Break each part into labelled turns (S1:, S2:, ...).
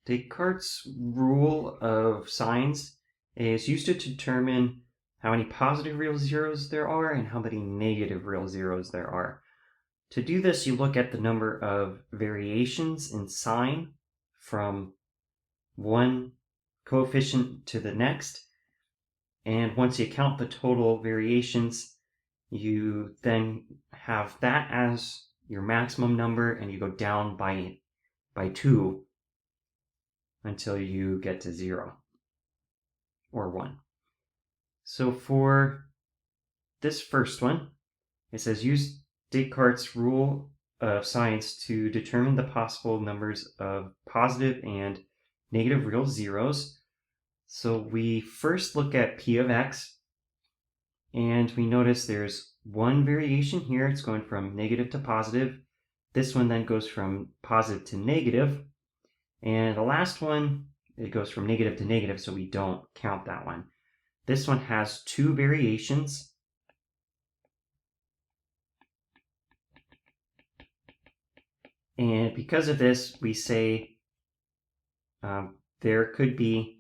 S1: Descartes' rule of signs is used to determine how many positive real zeros there are and how many negative real zeros there are. To do this, you look at the number of variations in sign from one coefficient to the next, and once you count the total variations, you then have that as your maximum number, and you go down by 2 until you get to 0 or 1. So for this first one, it says use Descartes' rule of signs to determine the possible numbers of positive and negative real zeros. So we first look at p of x, and we notice there's one variation here. It's going from negative to positive. This one then goes from positive to negative. And the last one, it goes from negative to negative, so we don't count that one. This one has 2 variations. And because of this, we say there could be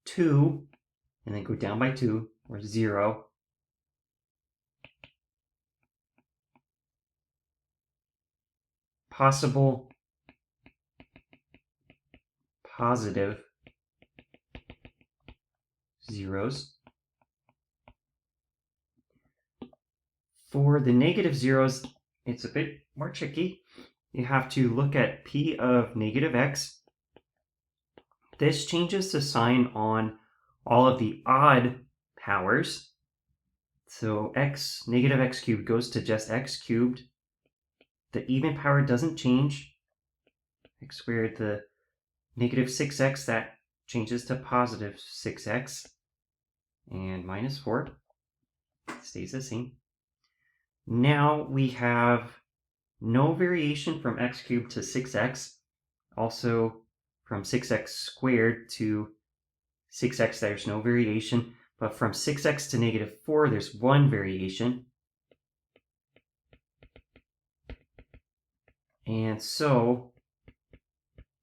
S1: 2, and then go down by 2, or 0. Possible positive zeros. For the negative zeros, it's a bit more tricky. You have to look at p of negative x. This changes the sign on all of the odd powers. So negative x cubed goes to just x cubed. The even power doesn't change. X squared, the negative 6x, that changes to positive 6x. And minus 4 stays the same. Now we have no variation from x cubed to 6x. Also from 6x squared to 6x, there's no variation. But from 6x to negative 4, there's one variation. And so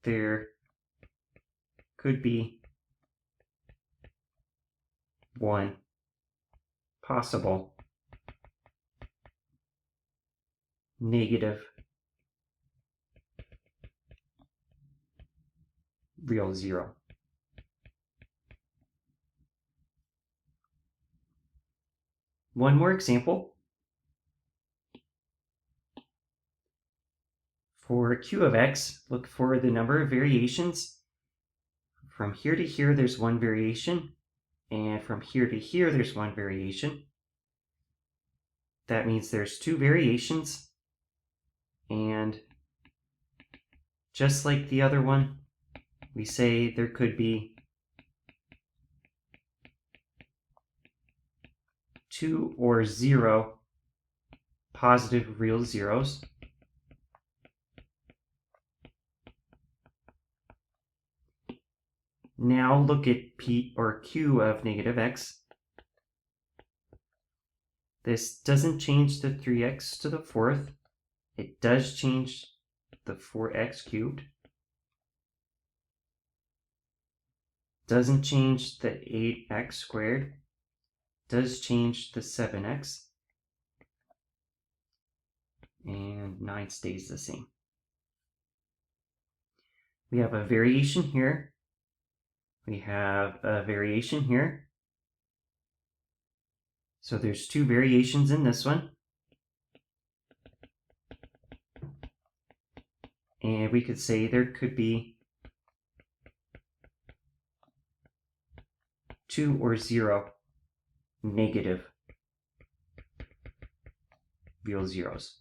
S1: there could be one possible negative real zero. One more example. For q of x, look for the number of variations. From here to here, there's one variation, and from here to here, there's one variation. That means there's 2 variations, and just like the other one, we say there could be 2 or 0 positive real zeros. Now look at p or q of negative x. This doesn't change the 3x to the 4th. It does change the 4x cubed. Doesn't change the 8x squared. Does change the 7x. And 9 stays the same. We have a variation here. We have a variation here. So there's 2 variations in this one. And we could say there could be 2 or 0 negative real zeros.